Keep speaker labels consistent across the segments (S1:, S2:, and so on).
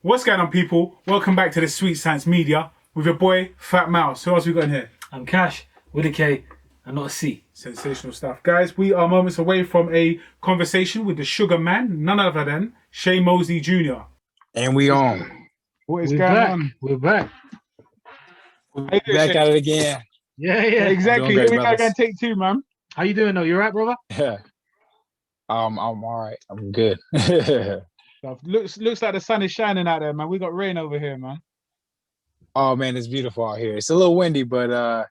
S1: What's going on, people? Welcome back to the Sweet Science Media with your boy Fat Mouse. Who else we got in here?
S2: I'm Cash with a K and not a C.
S1: Sensational stuff, guys. We are moments away from a conversation with the Sugar Man, none other than Shane Mosley Jr.
S3: And we on.
S1: What is
S2: We're
S1: going
S2: back.
S1: on?
S2: We're back.
S1: How you doing,
S3: Back
S1: Shane?
S3: at it again.
S2: Yeah.
S1: Exactly.
S3: Doing
S1: Here
S3: great,
S1: we go
S3: brothers.
S1: again. Take two, man.
S2: How you doing though? You alright, brother?
S3: Yeah. I'm all right. I'm good.
S1: Stuff. Looks like the sun is shining out there, man. We got rain over here, man.
S3: Oh man, it's beautiful out here. It's a little windy, but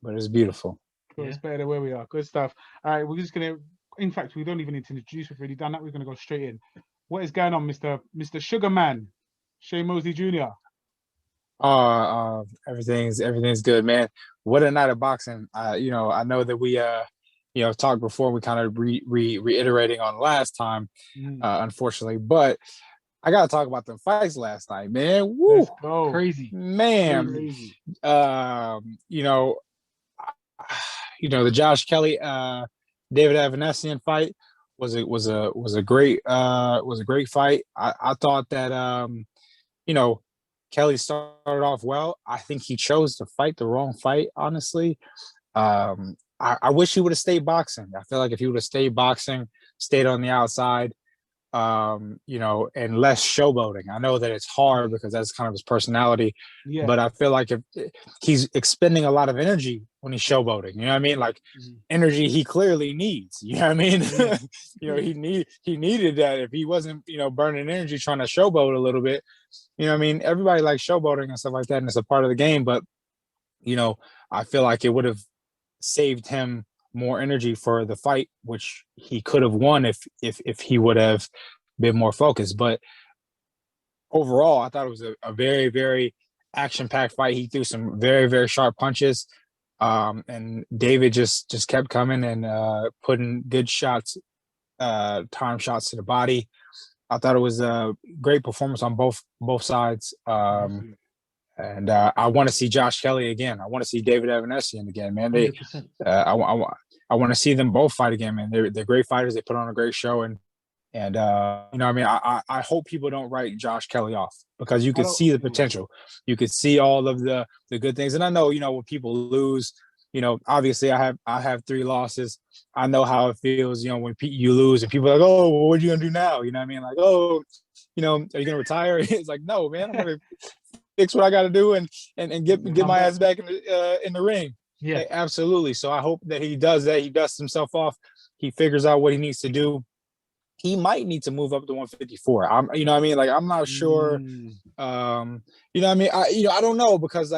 S3: it's beautiful.
S1: Cool.
S2: Yeah.
S1: It's better than where we are. Good stuff. All right, we're just gonna. In fact, we don't even need to introduce. We've already done that. We're gonna go straight in. What is going on, Mr. Sugar Man, Shane Mosley Jr.?
S3: Everything's good, man. What a night of boxing. I know that we talked before. We kind of reiterating on last time, unfortunately, but I gotta talk about the fights last night, man. Woo,
S1: Let's go.
S2: Crazy.
S3: man.
S1: Crazy.
S3: The Josh Kelly David Avanesian fight was a great fight. I thought that Kelly started off well. I think he chose to fight the wrong fight, honestly. I wish he would have stayed boxing. I feel like if he would have stayed boxing, stayed on the outside, and less showboating. I know that it's hard because that's kind of his personality,
S1: Yeah.
S3: but I feel like if he's expending a lot of energy when he's showboating, you know what I mean? Like energy he clearly needs, you know what I mean?
S1: Yeah.
S3: He needed that. If he wasn't, burning energy trying to showboat a little bit, you know what I mean? Everybody likes showboating and stuff like that, and it's a part of the game, but I feel like it would have saved him more energy for the fight, which he could have won if he would have been more focused. But overall, I thought it was a very, very action-packed fight. He threw some very, very sharp punches, and David just kept coming and putting good shots, time shots to the body. I thought it was a great performance on both sides. And I want to see Josh Kelly again. I want to see David Avanesian again, man.
S2: 100%.
S3: I want to see them both fight again, man. They're great fighters. They put on a great show, and I hope people don't write Josh Kelly off because you could see the potential. You could see all of the good things, and I know when people lose. Obviously I have 3 losses. I know how it feels, when you lose and people are like, oh, well, what are you gonna do now? You know what I mean? Like, oh, are you gonna retire? It's like, no, man, I'm gonna fix what I got to do and get my ass back in the ring.
S2: Yeah.
S3: Absolutely. So I hope that he does that. He dusts himself off. He figures out what he needs to do. He might need to move up to 154. I'm not sure. I don't know because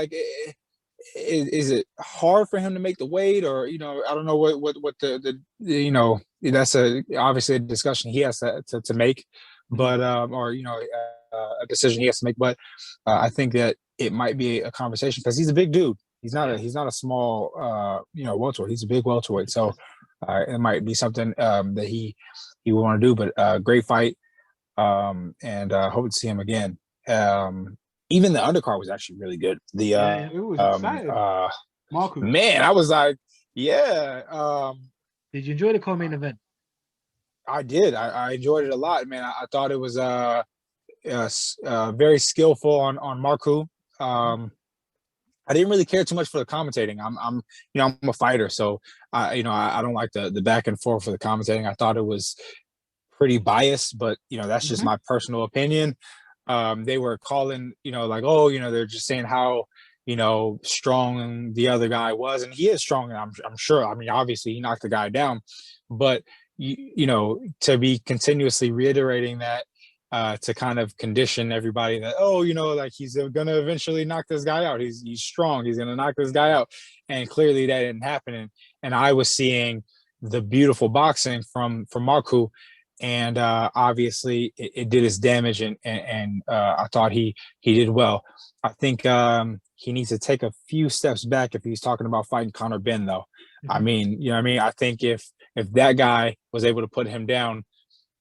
S3: is it hard for him to make the weight or I don't know what the that's obviously a discussion he has to make, but a decision he has to make. But I think that it might be a conversation because he's a big dude. He's not a small welterweight. He's a big welterweight. So it might be something that he will want to do. But great fight, and hope to see him again. Even the undercard was actually really good.
S1: It was exciting. Marco.
S3: Man, I was like, yeah.
S2: Did you enjoy the co-main event?
S3: I did. I enjoyed it a lot, man. I thought it was very skillful on Marku. I didn't really care too much for the commentating. I'm a fighter, so I don't like the back and forth for the commentating. I thought it was pretty biased, but that's just my personal opinion. They were calling, they're just saying how strong the other guy was, and he is strong. And I'm sure. I mean, obviously he knocked the guy down, but to be continuously reiterating that. To kind of condition everybody that he's gonna eventually knock this guy out. He's strong. He's gonna knock this guy out, and clearly that didn't happen. And I was seeing the beautiful boxing from Marku, and obviously it did his damage. And I thought he did well. I think he needs to take a few steps back if he's talking about fighting Conor Benn, though. I mean, I think if that guy was able to put him down.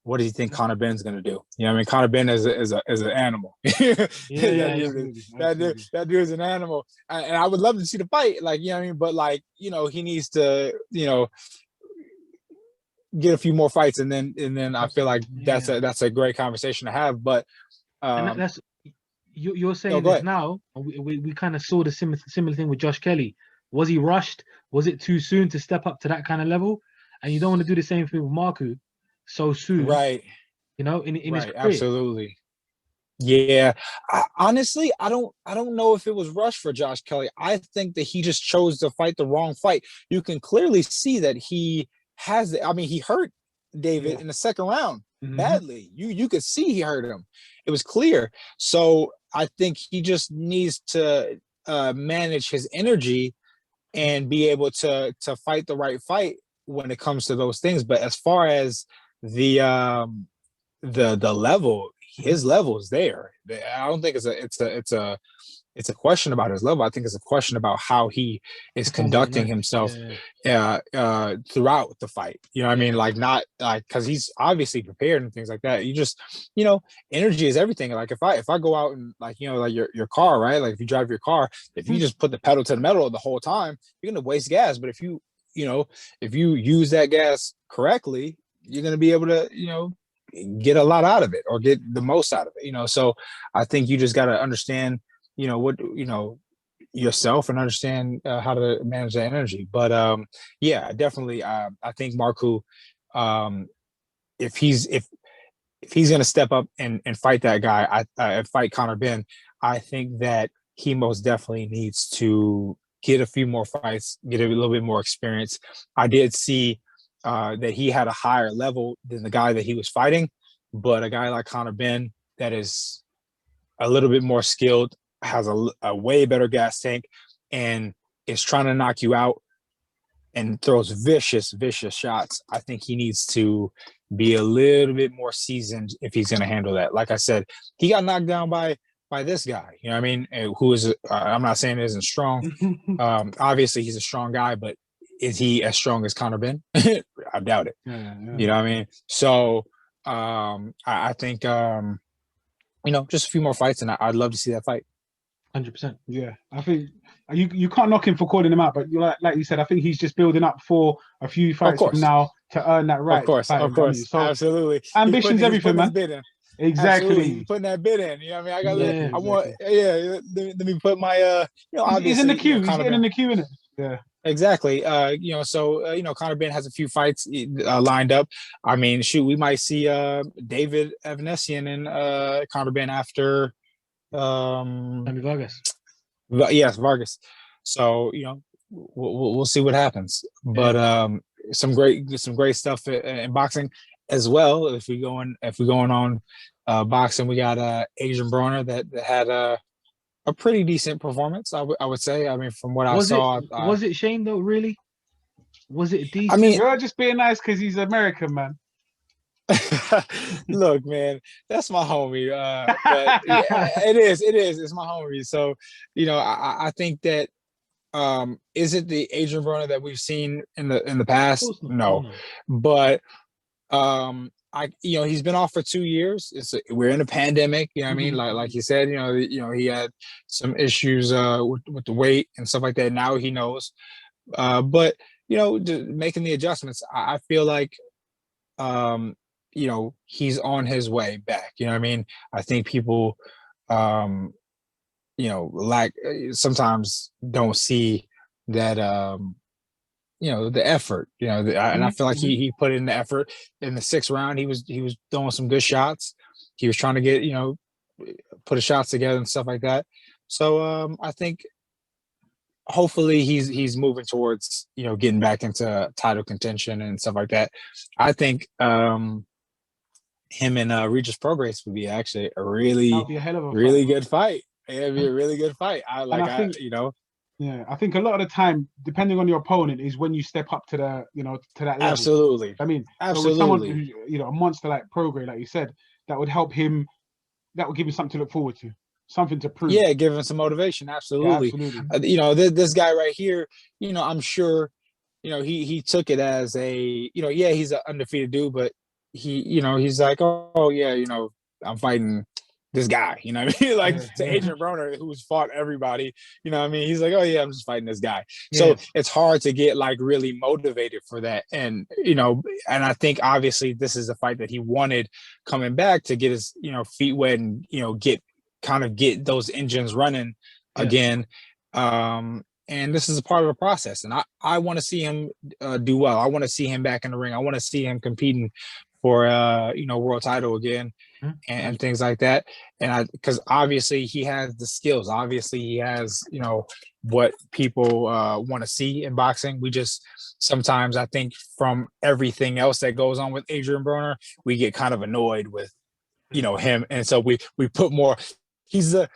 S3: What do you think Conor Benn's going to do? Conor Benn is an animal.
S2: Yeah,
S3: That dude is an animal. And I would love to see the fight, but he needs to, get a few more fights, and then I feel like that's a great conversation to have. But
S2: And
S3: Um,
S2: that's you're
S3: no,
S2: saying
S3: go
S2: this
S3: ahead.
S2: now. And we kind of saw the similar thing with Josh Kelly. Was he rushed? Was it too soon to step up to that kind of level? And you don't want to do the same thing with Marku so soon,
S3: Right,
S2: in his
S3: right,
S2: career.
S3: absolutely. Yeah, honestly, I don't know if it was rushed for Josh Kelly. I think that he just chose to fight the wrong fight. You can clearly see that he has. I mean, he hurt David
S1: Yeah.
S3: in the second round
S2: Mhm.
S3: badly. You could see he hurt him. It was clear. So I think he just needs to manage his energy and be able to fight the right fight when it comes to those things. But as far as the the level, his level is there. I don't think it's a question about his level. I think it's a question about how he is
S2: Performs that
S3: conducting
S2: night.
S3: himself
S2: Yeah.
S3: throughout the fight. You know what I mean?
S2: Yeah.
S3: Like not like because he's obviously prepared and things like that. You just energy is everything. Like if I go out and like like your car, right? Like if you drive your car, if you just put the pedal to the metal the whole time, you're gonna waste gas. But if you use that gas correctly, you're gonna be able to get a lot out of it or get the most out of it. So I think you just got to understand what yourself and understand how to manage that energy. But yeah, definitely I think Marku, um if he's going to step up and fight that guy, fight Conor Ben, I think that he most definitely needs to get a few more fights, get a little bit more experience. I did see that he had a higher level than the guy that he was fighting, but a guy like Conor Ben that is a little bit more skilled, has a way better gas tank, and is trying to knock you out and throws vicious, vicious shots. I think he needs to be a little bit more seasoned if he's going to handle that. Like I said, he got knocked down by this guy. You know what I mean? Who is? I'm not saying it isn't strong. Obviously, he's a strong guy, but is he as strong as Conor Ben? I doubt it.
S1: Yeah.
S3: You know what I mean? So I think just a few more fights, and I'd love to see that fight.
S2: 100%.
S1: Yeah, I think you can't knock him for calling him out, but like you said, I think he's just building up for a few
S3: Of
S1: fights from
S3: course,
S1: now to earn that right to fight
S3: of
S1: him. I mean,
S3: course,
S1: so
S3: absolutely.
S1: ambition's
S3: He's
S1: everything,
S3: putting his
S1: man.
S3: bid in. Absolutely, he's
S1: Exactly.
S3: putting that bid in. You know what I mean?
S2: Yeah.
S3: I want,
S1: Exactly.
S3: yeah. Let me put my,
S1: He's in the
S3: obviously,
S1: queue. He's
S3: Conor
S1: getting in
S3: Ben.
S1: the queue, innit? Yeah.
S3: Exactly. So Conor Ben has a few fights lined up. I mean, shoot, we might see David Evanesian and Conor Ben after.
S2: Sammy Vargas.
S3: Yes, Vargas. So we'll see what happens. But some great stuff in boxing as well. If we going on boxing, we got Adrien Broner that had a pretty decent performance. I would say. I mean, from what I
S2: Was it
S3: saw,
S2: was it Shane though? Really? Was it
S3: I
S2: decent?
S3: mean,
S1: You're just being nice because he's American, man.
S3: look, man, that's my homie. But yeah, it is. It's my homie. So I think that is it the Adrien Broner that we've seen in the
S2: Of
S3: past?
S2: course not.
S3: No,
S2: No.
S3: but he's been off for 2 years. We're in a pandemic. You know what I mean? Like you said, he had some issues with the weight and stuff like that. Now he knows. But making the adjustments, I feel like he's on his way back. You know what I mean? I think people um sometimes don't see that the effort, and I feel like he put in the effort in the sixth round. He was throwing some good shots. He was trying to get put his shots together and stuff like that. So I think hopefully he's moving towards getting back into title contention and stuff like that. I think him and Regis Prograis would be actually a
S1: That
S3: really
S1: would be a hell of a
S3: really
S1: fight.
S3: good fight. It'd be a really good fight.
S1: And I think, yeah, I think a lot of the time, depending on your opponent, is when you step up to to that level.
S3: Absolutely.
S1: I mean, so with someone who's a monster like Prograis, like you said, that would help him. That would give him something to look forward to, something to prove.
S3: Yeah, give him some motivation. Absolutely.
S1: Yeah, absolutely.
S3: This guy right here. I'm sure. He took it as a. Yeah, he's an undefeated dude, but he's like, oh yeah, I'm fighting this guy, you know what I mean? Like to Adrien Broner, who's fought everybody, you know what I mean? He's like, oh yeah, I'm just fighting this guy. So it's hard to get like really motivated for that. And, you know, and I think obviously this is a fight that he wanted coming back to get his, you know, feet wet and, you know, get those engines running again. And this is a part of the process. And I want to see him do well. I want to see him back in the ring. I want to see him competing for, you know, world title again and things like that. And because obviously he has the skills. Obviously he has, you know, what people want to see in boxing. We just sometimes, I think, from everything else that goes on with Adrien Broner, we get kind of annoyed with, you know, him. And so we put more. He's the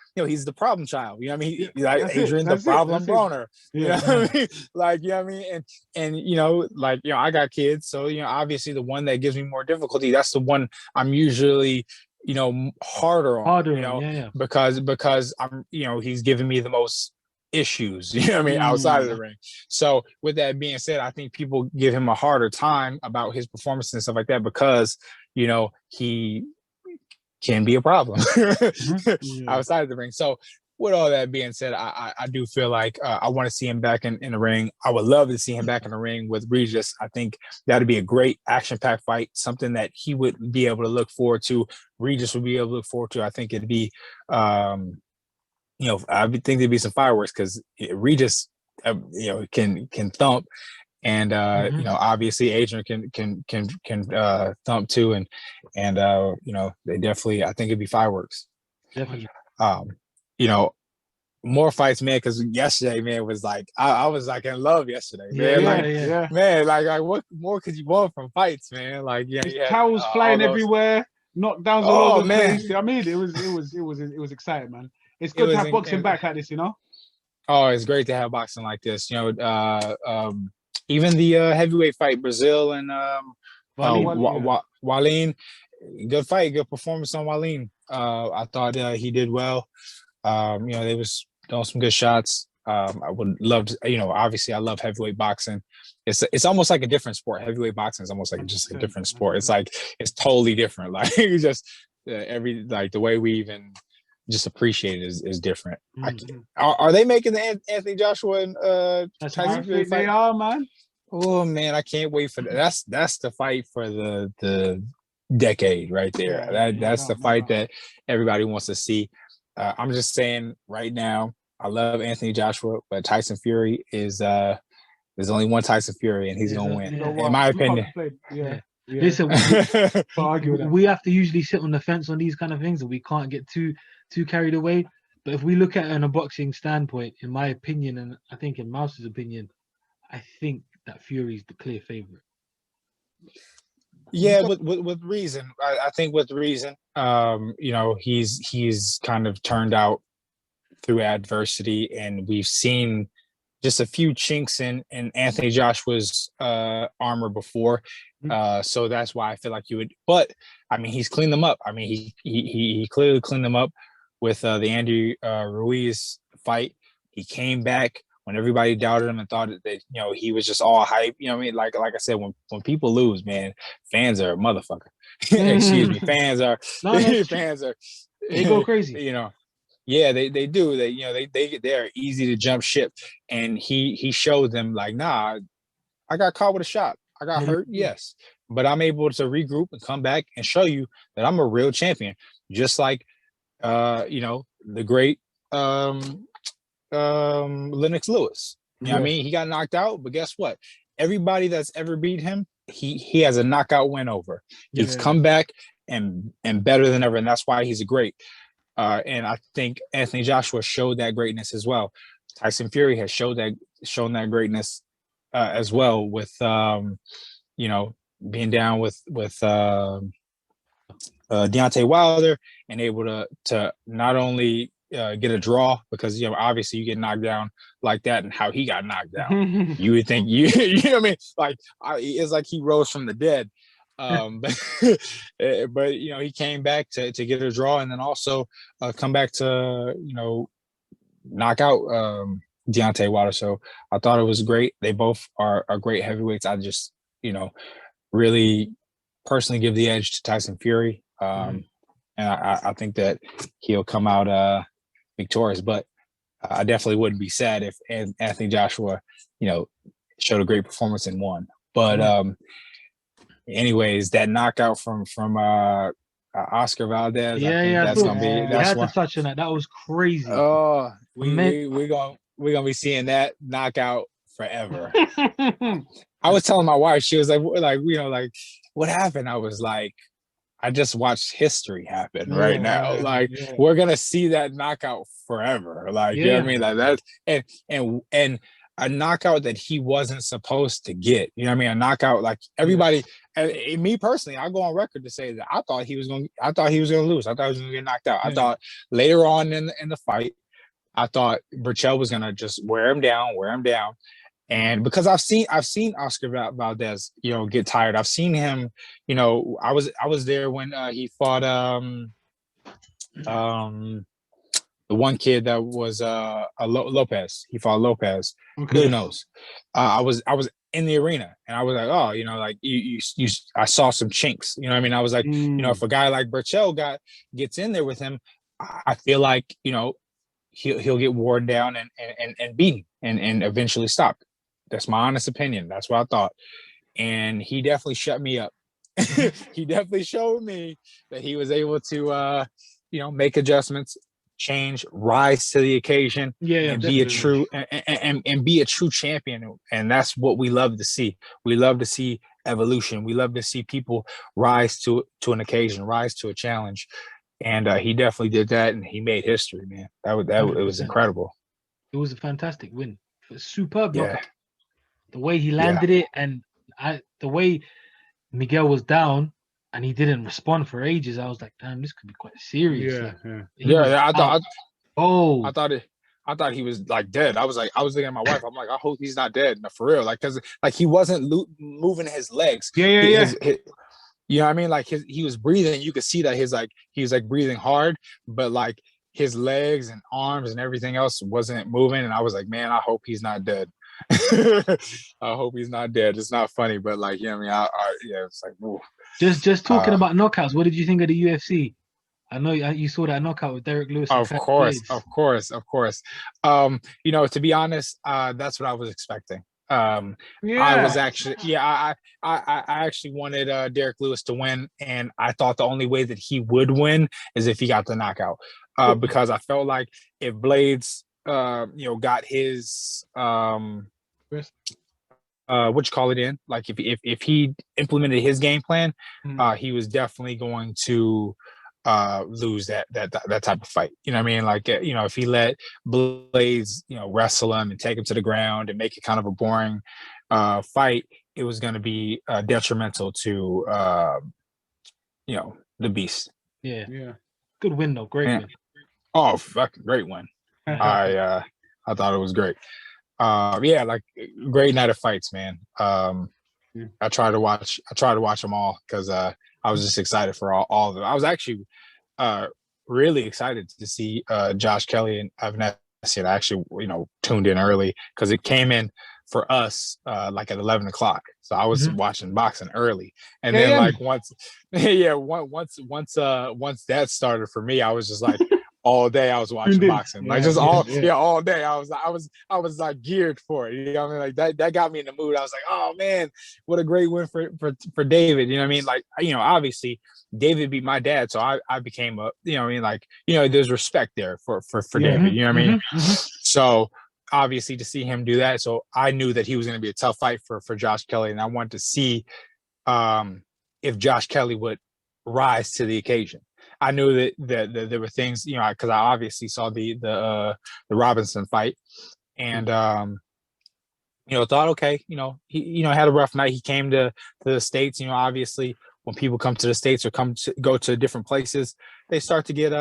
S3: problem child. You know what I mean? Like Adrien, the problem Broner. You know what I mean? Like, you know what I mean? And you know, like, you know, I got kids, so you know, obviously the one that gives me more difficulty, that's the one I'm usually, you know, harder on, you know, because I'm, you know, he's giving me the most issues, you know what I mean, outside of the ring. So with that being said, I think people give him a harder time about his performance and stuff like that because, you know, he can be a problem outside of the ring. So with all that being said, I do feel like I want to see him back in the ring. I would love to see him back in the ring with Regis. I think that'd be a great action-packed fight, something that he would be able to look forward to. Regis would be able to look forward to. I think it'd be, you know, I think there'd be some fireworks because Regis, you know, can thump. And you know, obviously Adrien can thump too, and you know, they definitely, I think it'd be fireworks.
S2: Definitely.
S3: You know, more fights, man, because yesterday, man, was like I was like in love yesterday, man. Man, like what more could you want from fights, man? Like
S1: towels flying everywhere, knockdowns all over the place. I mean, it was exciting, man. It's good to have boxing back like this, you know.
S3: Oh, it's great to have boxing like this, you know. Even the heavyweight fight, Brazil and Wallin, good fight, good performance on Wallin. I thought he did well. You know, they was doing some good shots. I would love to, you know, obviously I love heavyweight boxing. It's almost like a different sport. Heavyweight boxing is almost like just a different sport. It's like, it's totally different. Like just like the way we even just appreciate it is different. Are they making the Anthony Joshua and Tyson Fury fight?
S1: They are, man.
S3: Oh man, I can't wait for that. That's the fight for the decade right there. That's the fight that everybody wants to see. I'm just saying right now, I love Anthony Joshua, but Tyson Fury is there's only one Tyson Fury, and he's gonna win, in my opinion.
S2: Listen, we have to usually sit on the fence on these kind of things, and we can't get too carried away. But if we look at it in a boxing standpoint, in my opinion, and I think in Mouse's opinion, I think that Fury's the clear favorite.
S3: Yeah, with reason. I think with reason. You know, he's kind of turned out through adversity, and we've seen just a few chinks in Anthony Joshua's armor before. So that's why I feel like you would. But I mean, he's cleaned them up. I mean, he clearly cleaned them up with the Andy Ruiz fight. He came back when everybody doubted him and thought that, you know, he was just all hype. You know what I mean? Like I said, when people lose, man, fans are a motherfucker. Excuse me. Fans are
S2: they go crazy.
S3: You know, yeah, they do. They, you know, they're easy to jump ship. And he showed them like, nah, I got caught with a shot. I got hurt, yes. But I'm able to regroup and come back and show you that I'm a real champion. Just like you know, the great Lennox Lewis. You know what I mean? He got knocked out, but guess what? Everybody that's ever beat him, he has a knockout win over. He's come back and better than ever, and that's why he's a great. And I think Anthony Joshua showed that greatness as well. Tyson Fury has shown that greatness as well with you know, being down with Deontay Wilder and able to not only get a draw, because, you know, obviously you get knocked down like that, and how he got knocked down, you would think you know what I mean, like it's like he rose from the dead. But you know, he came back to get a draw, and then also come back to, you know, knock out Deontay Wilder. So I thought it was great. They both are great heavyweights. I just, you know, really personally give the edge to Tyson Fury. And and I think that he'll come out victorious. But I definitely wouldn't be sad if Anthony Joshua, showed a great performance and won. But anyways, that knockout from Oscar Valdez, I think that's gonna be.
S2: We had to touch on that. That was crazy.
S3: Oh, we're gonna be seeing that knockout forever. I was telling my wife, she was like, what happened? I was like, I just watched history happen right now. We're gonna see that knockout forever. You know what I mean? Like that, and a knockout that he wasn't supposed to get. You know what I mean? A knockout like everybody. And me personally, I go on record to say that I thought he was gonna lose. I thought he was gonna get knocked out. I thought later on in the fight, I thought Berchelt was gonna just wear him down. And because I've seen Oscar Valdez, get tired. I've seen him, I was there when he fought the one kid that was Lopez. He fought Lopez. Okay. Good nose. I was in the arena and I was like, oh, I saw some chinks. You know what I mean? I was like, if a guy like Berchelt gets in there with him, I feel like, he'll get worn down and beaten and eventually stop. That's my honest opinion. That's what I thought. And he definitely shut me up. He definitely showed me that he was able to, make adjustments, change, rise to the occasion, and be a true and be a true champion. And that's what we love to see. We love to see evolution. We love to see people rise to an occasion, rise to a challenge. And he definitely did that, and he made history, man. It was incredible.
S2: It was a fantastic win. Superb knockout. The way he landed it, and the way Miguel was down and he didn't respond for ages, I was like, damn, this could be quite serious.
S3: I thought he was like dead. I was looking at my wife. I'm like, I hope he's not dead. No, for real. Because he wasn't moving his legs. You know what I mean? Like he was breathing. You could see that he was breathing hard, but like his legs and arms and everything else wasn't moving. And I was like, man, I hope he's not dead. I hope he's not dead. It's not funny, but like, you know what I mean? It's like, ooh.
S2: Just talking about knockouts, what did you think of the UFC? I know you saw that knockout with Derek Lewis.
S3: Of course. To be honest, that's what I was expecting. I was actually, I actually wanted Derek Lewis to win, and I thought the only way that he would win is if he got the knockout, because I felt like if Blades, got his like if he implemented his game plan, he was definitely going to lose that type of fight. You know what I mean? Like, if he let Blades, wrestle him and take him to the ground and make it kind of a boring fight, it was going to be detrimental to the beast.
S2: Yeah. Good win though. Great win.
S3: Oh, fucking great win. I thought it was great. Like great night of fights, man. I try to watch them all because I was just excited for all of them. I was actually really excited to see Josh Kelly and Avnesian. I actually, tuned in early because it came in for us like at 11 o'clock. So I was watching boxing early. And then like once that started for me, I was just like all day I was watching boxing. Like just all day. I was like geared for it. You know what I mean? Like that got me in the mood. I was like, oh man, what a great win for David. You know what I mean? Like, obviously David beat my dad, so I became a, there's respect there for David. You know what I mean? So obviously to see him do that, so I knew that he was going to be a tough fight for Josh Kelly, and I wanted to see if Josh Kelly would rise to the occasion. I knew that there were things, because I obviously saw the Robinson fight, and thought, okay, he had a rough night. He came to the States. Obviously when people come to the States or go to different places, they start to get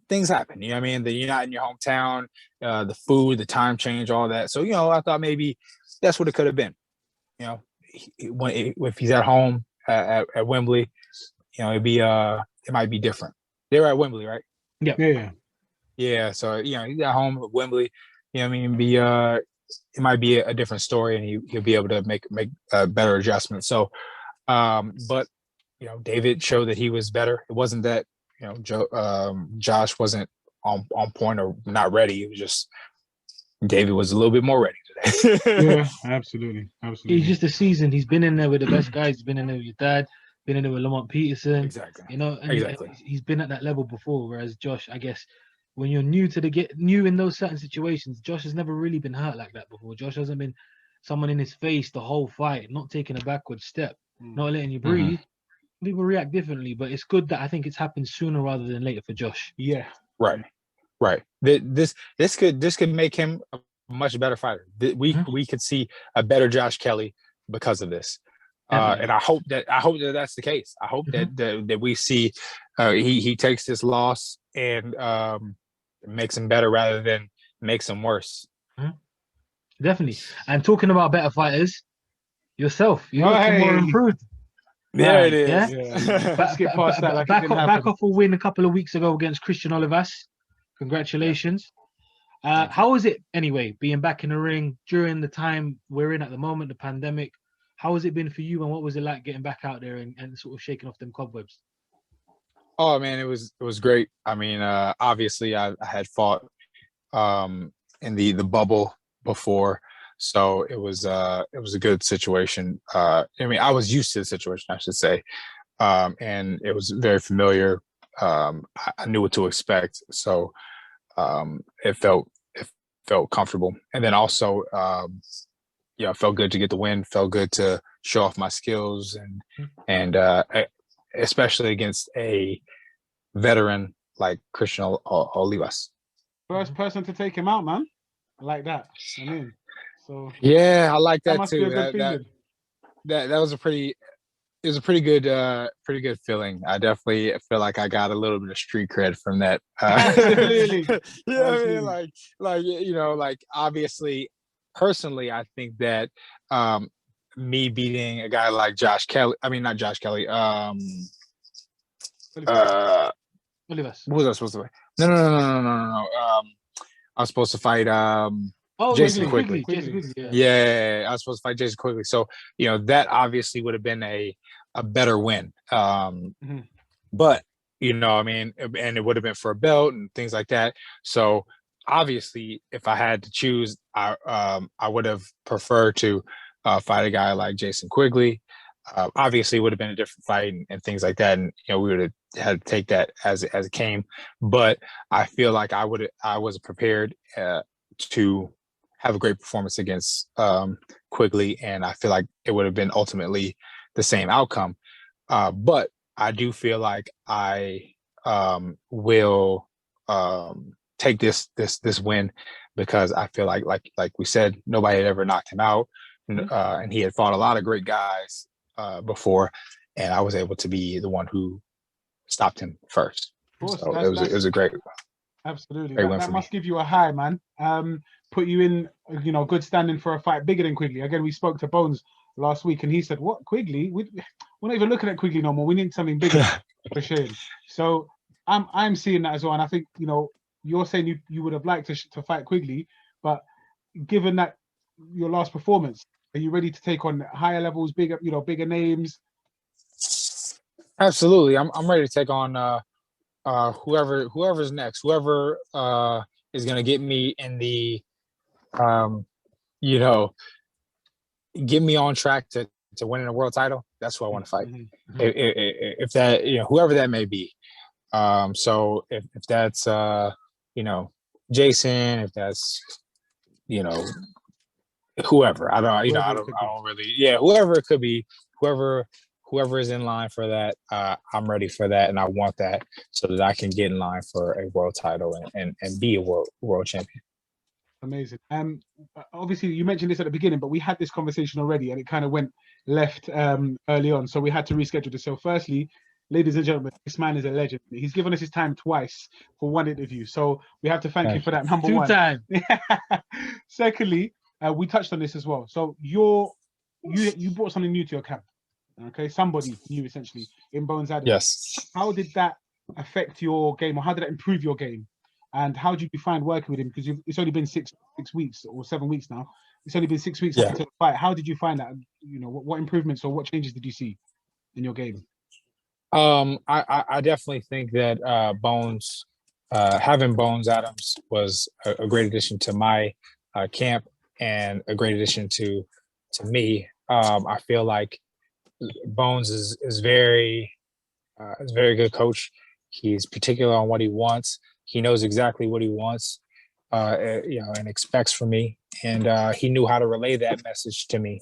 S3: things happen. You know what I mean? That you're not in your hometown, the food, the time change, all that. So I thought maybe that's what it could have been. If he's at home at Wembley. It might be different. They were at Wembley, right? Yeah. So he's at home at Wembley. You know what I mean? It might be a different story, and he'll be able to make better adjustments. So, but David showed that he was better. It wasn't that Josh wasn't on point or not ready. It was just David was a little bit more ready today.
S1: Yeah, absolutely.
S2: He's just a seasoned. He's been in there with the best guys. He's been in there with your dad. Been in there with Lamont Peterson.
S3: Exactly.
S2: And
S3: exactly.
S2: he's been at that level before. Whereas Josh, I guess, when you're new in those certain situations, Josh has never really been hurt like that before. Josh hasn't been someone in his face the whole fight, not taking a backward step, not letting you breathe. People react differently, but it's good that I think it's happened sooner rather than later for Josh.
S1: Yeah.
S3: Right. This could make him a much better fighter. We could see a better Josh Kelly because of this. And I hope that that's the case. I hope that we see he takes this loss and makes him better rather than makes him worse.
S2: Definitely. And talking about better fighters, yourself, you're looking more improved.
S3: There it is.
S1: Yeah.
S2: Back off a win a couple of weeks ago against Cristian Olivas. Congratulations. How is it anyway being back in the ring during the time we're in at the moment, the pandemic? How has it been for you, and what was it like getting back out there and sort of shaking off them cobwebs?
S3: Oh man, it was great. I mean, obviously I had fought in the bubble before, so it was a good situation. I mean, I was used to the situation, I should say, and it was very familiar. I knew what to expect, so it felt comfortable. And then also, it felt good to get the win. Felt good to show off my skills and especially against a veteran like Cristian Olivas.
S1: First person to take him out, man. I like that. I mean, so
S3: yeah, I like that
S1: must
S3: too.
S1: Be a good feeling.
S3: That was a pretty good feeling. I definitely feel like I got a little bit of street cred from that.
S1: Absolutely.
S3: Yeah, I mean, like obviously, personally, I think that me beating a guy like Josh Kelly. I mean, not Josh Kelly.
S2: Olivas.
S3: What was I supposed to fight? No. I was supposed to fight Jason Quigley. Yeah, I was supposed to fight Jason Quigley. So, that obviously would have been a better win. But, I mean, and it would have been for a belt and things like that. So obviously, if I had to choose, I would have preferred to fight a guy like Jason Quigley. Obviously, it would have been a different fight and things like that, and we would have had to take that as it came. But I feel like I was prepared to have a great performance against Quigley, and I feel like it would have been ultimately the same outcome. But I do feel like I will take this win because I feel like we said, nobody had ever knocked him out, and he had fought a lot of great guys before, and I was able to be the one who stopped him first. So it was a great,
S1: absolutely. That must give you a high, man. Put you in, good standing for a fight bigger than Quigley. Again, we spoke to Bones last week, and he said, "What, Quigley? We're not even looking at Quigley no more. We need something bigger for Shane." So I'm seeing that as well, and I think you're saying you would have liked to fight Quigley, but given that your last performance, are you ready to take on higher levels, bigger names?
S3: Absolutely, I'm ready to take on whoever's next, whoever is going to get me in the get me on track to winning a world title. That's who I want to fight. If that, whoever that may be. So if that's Jason, if that's whoever, I don't really, whoever it could be, whoever is in line for that, I'm ready for that, and I want that so that I can get in line for a world title and be a world champion.
S1: Amazing. Obviously you mentioned this at the beginning, but we had this conversation already and it kind of went left early on, so we had to reschedule this. So firstly, ladies and gentlemen, this man is a legend. He's given us his time twice for one interview, so we have to thank you for that. Number one.
S2: Time.
S1: Secondly, we touched on this as well. So you brought something new to your camp. Okay, somebody new essentially in Bones Adams.
S3: Yes.
S1: How did that affect your game, or how did that improve your game? And how did you find working with him? Because it's only been 6 weeks or 7 weeks now. It's only been 6 weeks after the fight. How did you find that? What improvements or what changes did you see in your game?
S3: I definitely think that Bones, having Bones Adams was a great addition to my camp and a great addition to me. I feel like Bones is a very good coach. He's particular on what he wants. He knows exactly what he wants, and expects from me. And he knew how to relay that message to me.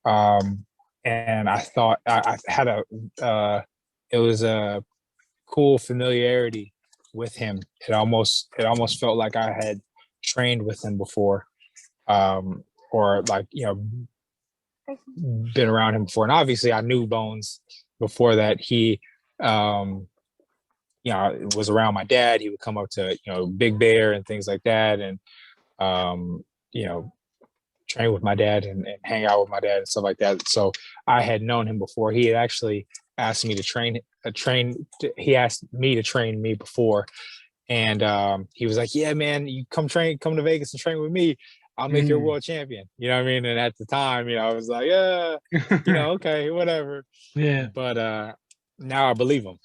S3: And I thought I had it was a cool familiarity with him. It almost felt like I had trained with him before, or like been around him before. And obviously, I knew Bones before that. He was around my dad. He would come up to Big Bear and things like that, and you know train with my dad and hang out with my dad and stuff like that. So I had known him before. He had actually asked me to he asked me to train me before. And he was like, yeah, man, you come to Vegas and train with me. I'll make you a world champion. You know what I mean? And at the time, I was like, yeah, okay, whatever.
S2: Yeah.
S3: But now I believe him.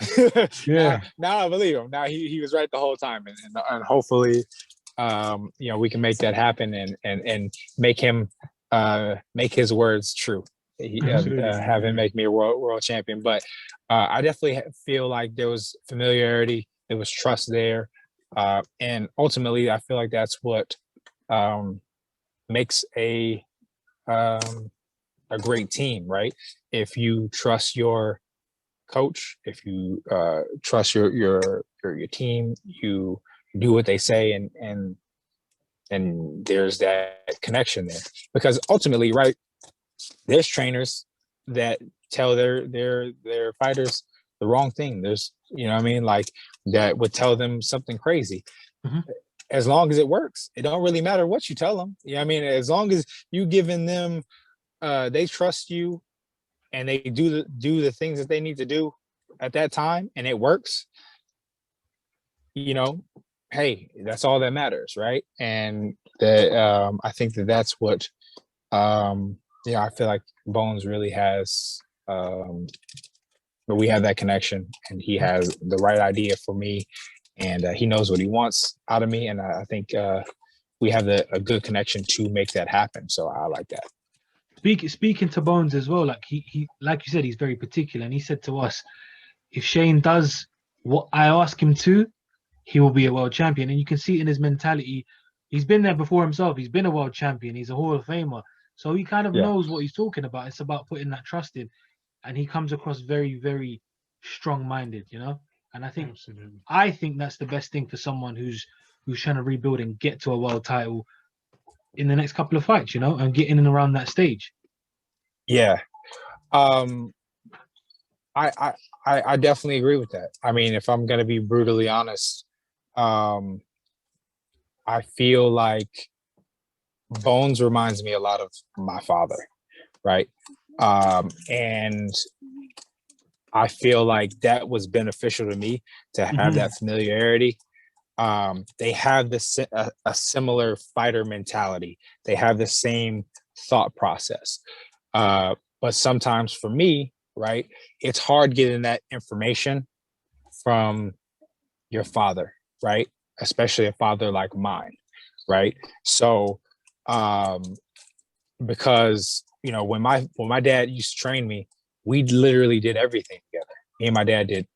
S1: Yeah.
S3: Now I believe him. Now he was right the whole time. And hopefully, we can make that happen and make him make his words true. Have him make me a world champion. But I definitely feel like there was familiarity, there was trust there, and ultimately, I feel like that's what makes a great team, right? If you trust your coach, if you trust your team, you do what they say, and there's that connection there. Because ultimately, right, there's trainers that tell their fighters the wrong thing. There's like that would tell them something crazy.
S2: Mm-hmm.
S3: As long as it works, it don't really matter what you tell them. As long as you giving them they trust you and they do the things that they need to do at that time and it works, hey, that's all that matters, right? And that I think that's what I feel like Bones really has. But we have that connection, and he has the right idea for me, and he knows what he wants out of me, and I think we have a good connection to make that happen. So I like that.
S2: Speaking to Bones as well, like he like you said, he's very particular, and he said to us, if Shane does what I ask him to, he will be a world champion. And you can see it in his mentality. He's been there before himself. He's been a world champion. He's a Hall of Famer. So he kind of knows what he's talking about. It's about putting that trust in. And he comes across very, very strong-minded, And I think that's the best thing for someone who's trying to rebuild and get to a world title in the next couple of fights, and get in and around that stage.
S3: Yeah. I definitely agree with that. If I'm going to be brutally honest, I feel like Bones reminds me a lot of my father, right? And I feel like that was beneficial to me to have that familiarity. They have a similar fighter mentality. They have the same thought process. But sometimes for me, right, it's hard getting that information from your father, right? Especially a father like mine, right? So, because when my dad used to train me, we literally did everything together. Me and my dad did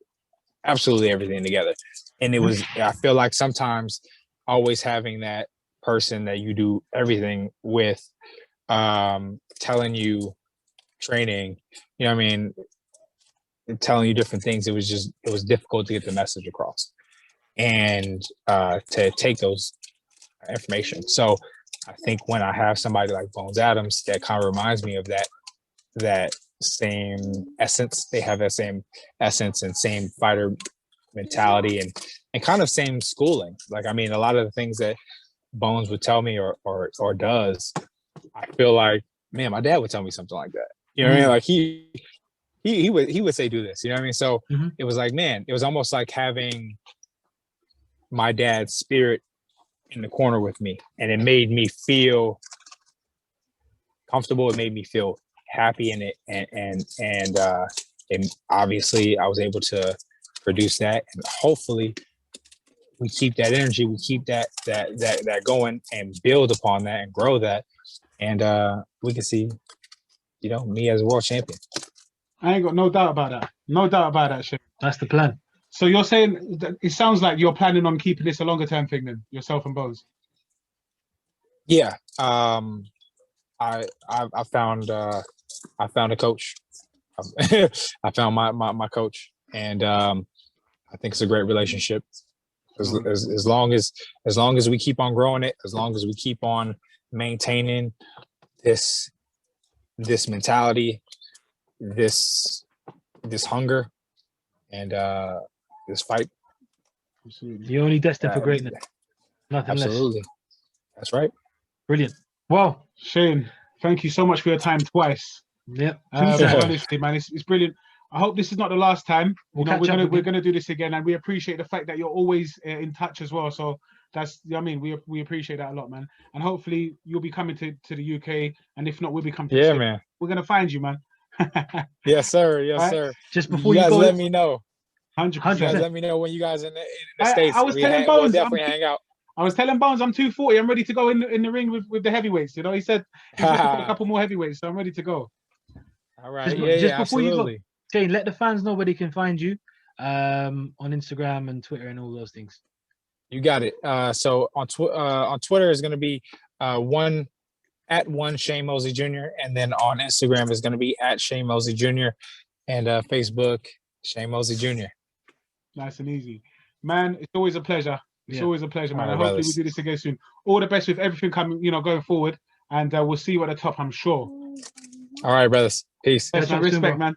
S3: absolutely everything together, and it was. I feel like sometimes always having that person that you do everything with, telling you, training, telling you different things. It was difficult to get the message across, and to take those information. So I think when I have somebody like Bones Adams, that kind of reminds me of that same essence. They have that same essence and same fighter mentality and kind of same schooling. Like, a lot of the things that Bones would tell me or does, I feel like, man, my dad would tell me something like that. You know what I mean? Like he would say, do this. You know what I mean? So it was like, man, it was almost like having my dad's spirit in the corner with me, and it made me feel comfortable. It made me feel happy in it, and and obviously I was able to produce that, and hopefully we keep that energy, we keep that going, and build upon that and grow that, and we can see, you know, me as a world champion.
S1: I ain't got no doubt about that. No doubt about that, Shane.
S2: That's the plan.
S1: So you're saying that it sounds like you're planning on keeping this a longer term thing then, yourself and Bones?
S3: Yeah. I found a coach. I found my coach, and I think it's a great relationship. As long as we keep on growing it, as long as we keep on maintaining this mentality, this hunger, and this fight.
S2: You're only destined for greatness. Nothing
S3: absolutely.
S2: less.
S3: That's right.
S2: Brilliant. Well,
S1: Shane, thank you so much for your time twice.
S2: Yep.
S1: Honestly, man, it's brilliant. I hope this is not the last time. We're gonna do this again, and we appreciate the fact that you're always in touch as well. So that's, I mean, we appreciate that a lot, man. And hopefully you'll be coming to the UK, and if not, we'll be coming to
S3: yeah, man.
S1: We're gonna find you, man.
S3: Yes, sir. Yes, right? Sir.
S2: Just before
S3: you guys
S2: go,
S3: let me know.
S1: 100%.
S3: You guys let me know when you guys in the States.
S1: I was telling Bones,
S3: we'll definitely hang out.
S1: I was telling Bones I'm 240. I'm ready to go in the ring with the heavyweights. You know, he said he's looking for a couple more heavyweights, so I'm ready to go.
S3: All right.
S2: Just before
S3: absolutely.
S2: You go, Shane, let the fans know where they can find you on Instagram and Twitter and all those things.
S3: You got it. So on Twitter is going to be @1 Shane Mosley Jr. And then on Instagram is going to be @Shane Mosley Jr. And Facebook Shane Mosley Jr.
S1: Nice and easy, man. It's always a pleasure. It's always a pleasure, man.
S3: Right,
S1: and hopefully we do this again soon. All the best with everything coming, going forward, and we'll see you at the top, I'm sure.
S3: All right, brothers. Peace.
S1: Respect, man.